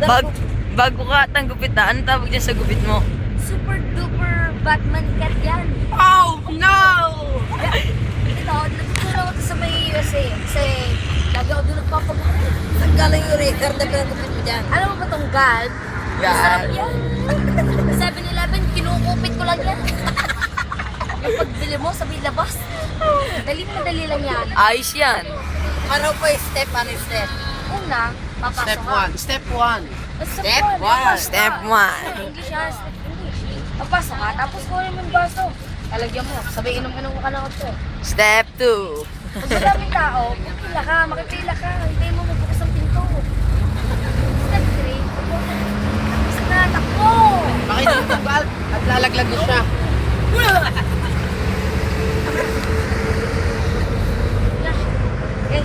Bag, bago ka at ang gupit na, ano tawag dyan sa gupit mo? Super duper Batman cat yan. Oh, no! Ito, natuturo ko to sa may USA. Kasi, lagi ako doon nagpapagupit. Saan galing yung record na pinagupit mo dyan? Alam mo ba tong gal? Masarap yan. 7-Eleven, kinukupit ko lang yan. Yung pagbili mo, sabi labas. Dali lang yan. Ayos yan. Ano po yung step? Ano yung step? Una, papasok Step ka. 1. Step 1. Step one. one. Step 1. English yan. Step English. Papasok ka, tapos kunin mo yung baso. Talagyan mo. Sabi, inom-inom ka ng otso. Step 2. Pag maraming tao, makipila ka. Hintayin mo magbukas ang pinto. Step 3, tapos na, takbo! Makita mo yung valve at lalaglag mo siya. Okay,